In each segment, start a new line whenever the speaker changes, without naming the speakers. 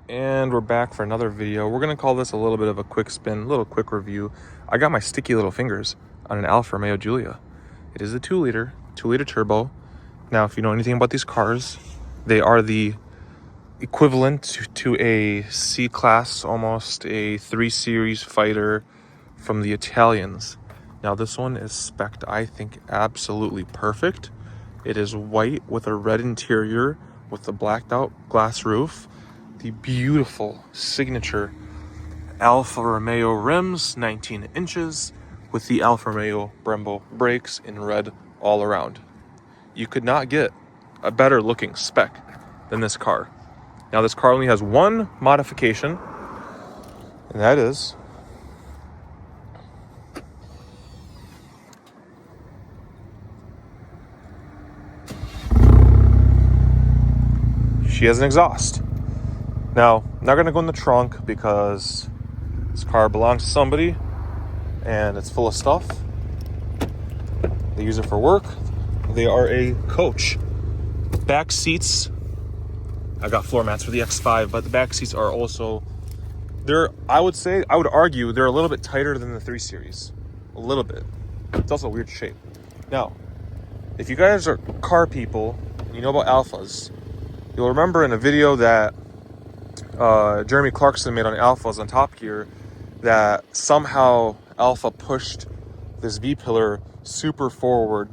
And we're back for another video. We're gonna call this a little bit of a quick spin, a little quick review. I got my sticky little fingers on an Alfa Romeo Giulia. It is a 2-liter turbo. Now, if you know anything about these cars, they are the equivalent to a C-Class, almost a 3 Series fighter from the Italians. Now, this one is spec'd, I think, absolutely perfect. It is white with a red interior with the blacked out glass roof. The beautiful signature Alfa Romeo rims, 19 inches, with the Alfa Romeo Brembo brakes in red all around. You could not get a better looking spec than this car. Now, this car only has one modification, and that is she has an exhaust. Now, I'm not going to go in the trunk because this car belongs to somebody and it's full of stuff. They use it for work. They are a coach. Back seats, I got floor mats for the X5, but the back seats are also, I would argue they're a little bit tighter than the 3 Series. A little bit. It's also a weird shape. Now, if you guys are car people and you know about Alfas, you'll remember in a video that Jeremy Clarkson made on Alphas on Top Gear that somehow Alfa pushed this V-pillar super forward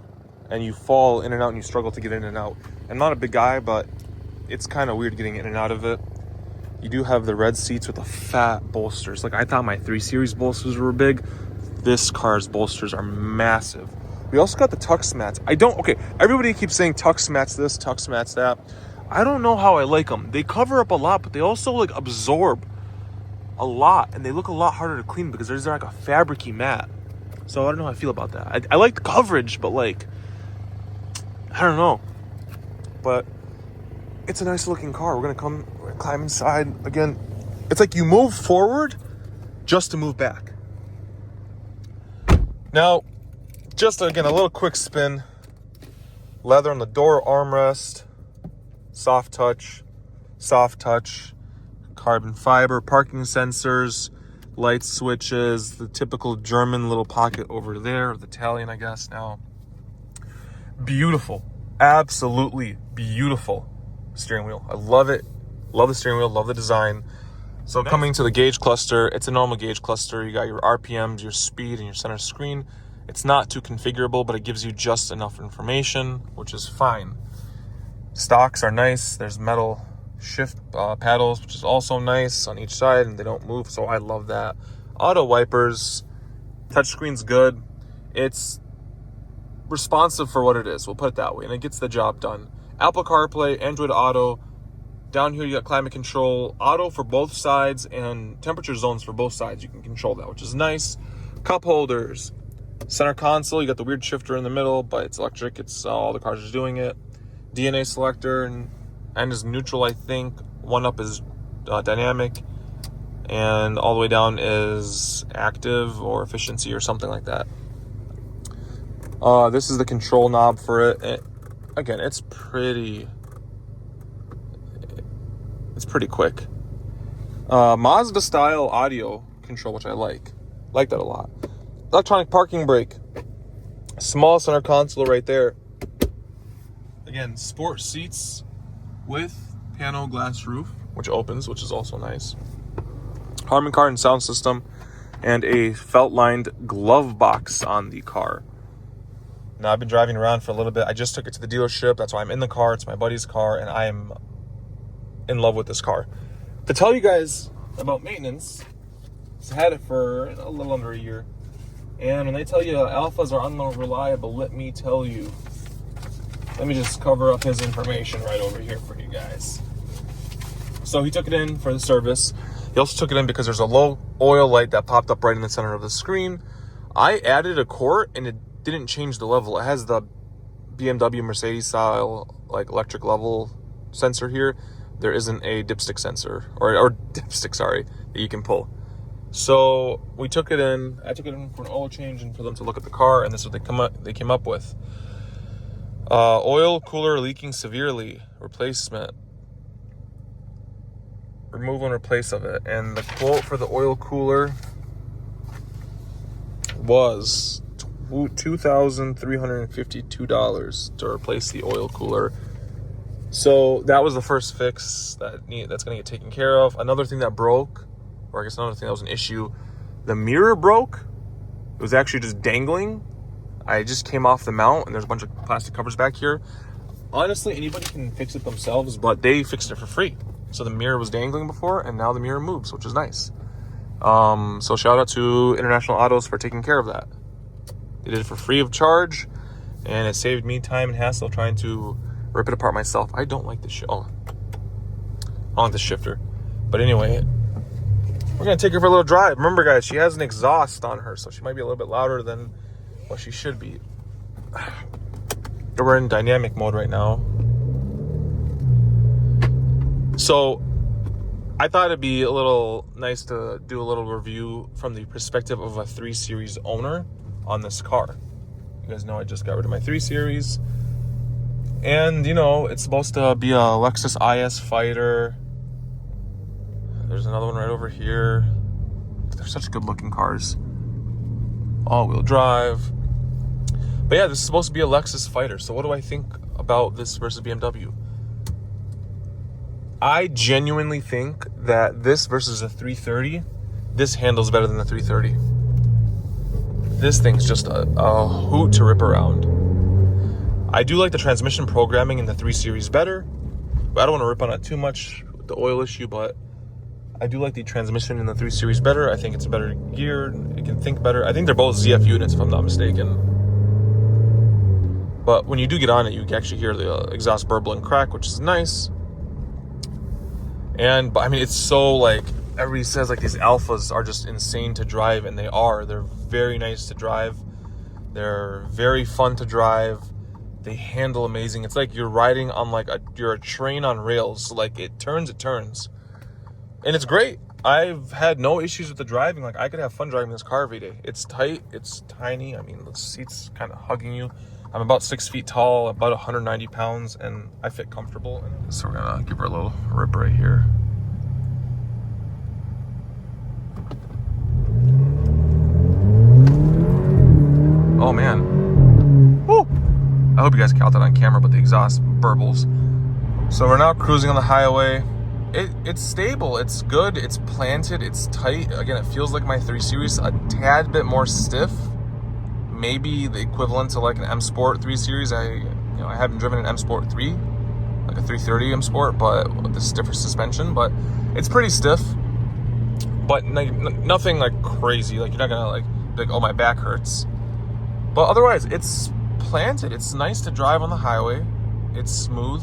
and you fall in and out and you struggle to get in and out. I'm not a big guy, but it's kind of weird getting in and out of it. You do have the red seats with the fat bolsters. Like, I thought my 3 Series bolsters were big. This car's bolsters are massive. We also got the Tux mats. Everybody keeps saying Tux mats this, Tux mats that. I don't know how I like them. They cover up a lot, but they also absorb a lot, and they look a lot harder to clean because there's like a fabricy mat. So I don't know how I feel about that. I like the coverage, but I don't know. But it's a nice looking car. We're gonna climb inside again. It's like you move forward just to move back. Now, just again, a little quick spin. Leather on the door armrest. Soft touch, carbon fiber, parking sensors, light switches, the typical German little pocket over there, or the Italian, I guess now. Beautiful, absolutely beautiful steering wheel. I love it. Love the steering wheel, love the design. So coming to the gauge cluster, it's a normal gauge cluster. You got your RPMs, your speed, and your center screen. It's not too configurable, but it gives you just enough information, which is fine. Stocks are nice. There's metal shift paddles, which is also nice on each side, and they don't move, so I love that. Auto wipers, touchscreen's good. It's responsive for what it is, we'll put it that way, and it gets the job done. Apple CarPlay, Android Auto. Down here you got climate control, auto for both sides, and temperature zones for both sides. You can control that, which is nice. Cup holders, center console. You got the weird shifter in the middle, but it's electric. It's all the cars are doing it. DNA selector and is neutral, I think. One up is dynamic, and all the way down is active or efficiency or something like that. This is the control knob for it. Again, it's pretty quick. Mazda style audio control, which I like that a lot. Electronic parking brake, small center console right there. Again, sport seats with panel glass roof, which opens, which is also nice. Harman Kardon sound system, and a felt-lined glove box on the car. Now, I've been driving around for a little bit. I just took it to the dealership. That's why I'm in the car. It's my buddy's car, and I am in love with this car. To tell you guys about maintenance, I've had it for a little under a year. And when they tell you Alphas are unreliable, let me tell you. Let me just cover up his information right over here for you guys. So he took it in for the service. He also took it in because there's a low oil light that popped up right in the center of the screen. I added a quart and it didn't change the level. It has the BMW Mercedes style electric level sensor here. There isn't a dipstick sensor or dipstick, that you can pull. So we took it in. I took it in for an oil change and for them to look at the car, and this is what they came up with. Oil cooler leaking severely. Replacement. removal and replace of it. And the quote for the oil cooler was $2,352 to replace the oil cooler. So that was the first fix that's going to get taken care of. Another thing that broke, or I guess another thing that was an issue, the mirror broke. It was actually just dangling. I just came off the mount, and there's a bunch of plastic covers back here. Honestly, anybody can fix it themselves, but they fixed it for free. So the mirror was dangling before, and now the mirror moves, which is nice. So shout out to International Autos for taking care of that. They did it for free of charge, and it saved me time and hassle trying to rip it apart myself. I don't like this I don't like the shifter. But anyway, we're going to take her for a little drive. Remember, guys, she has an exhaust on her, so she might be a little bit louder than what she should be. We're in dynamic mode right now. So I thought it'd be a little nice to do a little review from the perspective of a 3 Series owner on this car. You guys know I just got rid of my 3 Series. And, it's supposed to be a Lexus IS Fighter. There's another one right over here. They're such good-looking cars. All-wheel drive. But yeah, this is supposed to be a Lexus Fighter. So what do I think about this versus BMW? I genuinely think that this versus a 330, this handles better than the 330. This thing's just a hoot to rip around. I do like the transmission programming in the 3 Series better, but I don't want to rip on it too much with the oil issue, but I do like the transmission in the 3 Series better. I think it's better geared. It can think better. I think they're both ZF units, if I'm not mistaken. But when you do get on it, you can actually hear the exhaust burble and crack, which is nice. But I mean, it's so everybody says these Alphas are just insane to drive, and they are. They're very nice to drive. They're very fun to drive. They handle amazing. It's like you're riding on you're a train on rails. It turns. And it's great. I've had no issues with the driving. I could have fun driving this car every day. It's tight. It's tiny. I mean, the seat's kind of hugging you. I'm about 6 feet tall, about 190 pounds, and I fit comfortable. So we're going to give her a little rip right here. Oh, man. Woo! I hope you guys caught that on camera, but the exhaust burbles. So we're now cruising on the highway. It's stable, it's good, it's planted, it's tight. Again, it feels like my 3 Series, a tad bit more stiff. Maybe the equivalent to an M Sport 3 Series. I haven't driven an M Sport 3, like a 330 M Sport, but with the stiffer suspension. But it's pretty stiff, but nothing crazy. You're not gonna be like, oh, my back hurts. But otherwise, it's planted. It's nice to drive on the highway. It's smooth.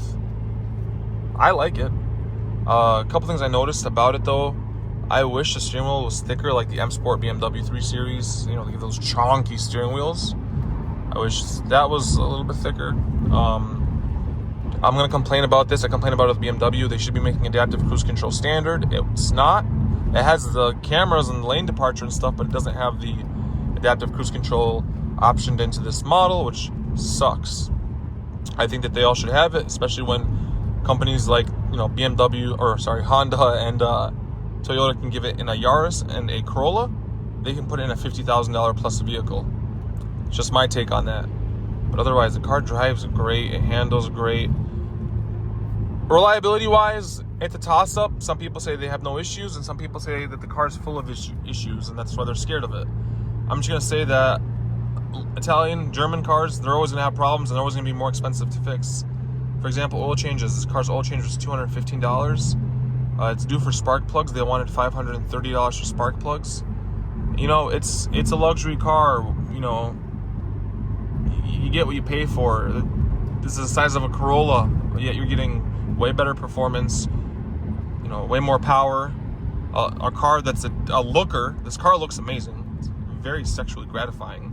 I like it. A couple things I noticed about it though. I wish the steering wheel was thicker like the M Sport BMW 3 Series. They get those chonky steering wheels. I wish that was a little bit thicker. I'm going to complain about this. I complain about it with BMW. They should be making adaptive cruise control standard. It's not. It has the cameras and lane departure and stuff, but it doesn't have the adaptive cruise control optioned into this model, which sucks. I think that they all should have it, especially when companies like Honda and Toyota can give it in a Yaris and a Corolla. They can put it in a $50,000 plus vehicle. It's just my take on that. But otherwise, the car drives great. It handles great. Reliability wise, it's a toss up. Some people say they have no issues, and some people say that the car is full of issues, and that's why they're scared of it. I'm just gonna say that Italian, German cars, they're always gonna have problems, and they're always gonna be more expensive to fix. For example, oil changes. This car's oil change was $215. It's due for spark plugs. They wanted $530 for spark plugs. It's a luxury car. You get what you pay for. This is the size of a Corolla, yet you're getting way better performance. Way more power. A car that's a looker. This car looks amazing. It's very sexually gratifying.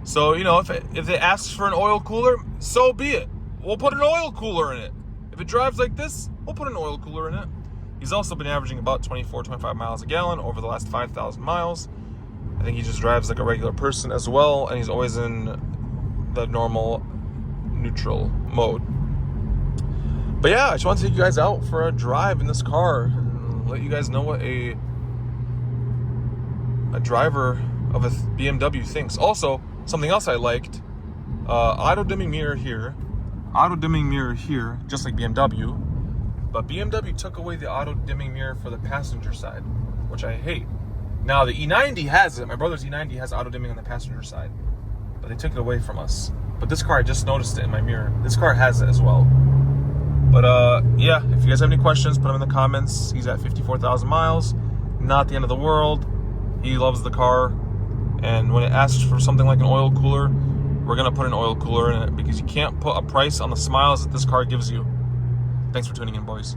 So if it asks for an oil cooler, so be it. We'll put an oil cooler in it. If it drives like this, we'll put an oil cooler in it. He's also been averaging about 24, 25 miles a gallon over the last 5,000 miles. I think he just drives like a regular person as well, and he's always in the normal neutral mode. But yeah, I just want to take you guys out for a drive in this car. let you guys know what a driver of a BMW thinks. Also, something else I liked, auto dimming mirror here, just like BMW, but BMW took away the auto dimming mirror for the passenger side, which I hate. Now the E90 has it. My brother's E90 has auto dimming on the passenger side, but they took it away from us. But this car, I just noticed it in my mirror. This car has it as well. But yeah, if you guys have any questions, put them in the comments. He's at 54,000 miles. Not the end of the world. He loves the car. And when it asks for something like an oil cooler, we're going to put an oil cooler in it, because you can't put a price on the smiles that this car gives you. Thanks for tuning in, boys.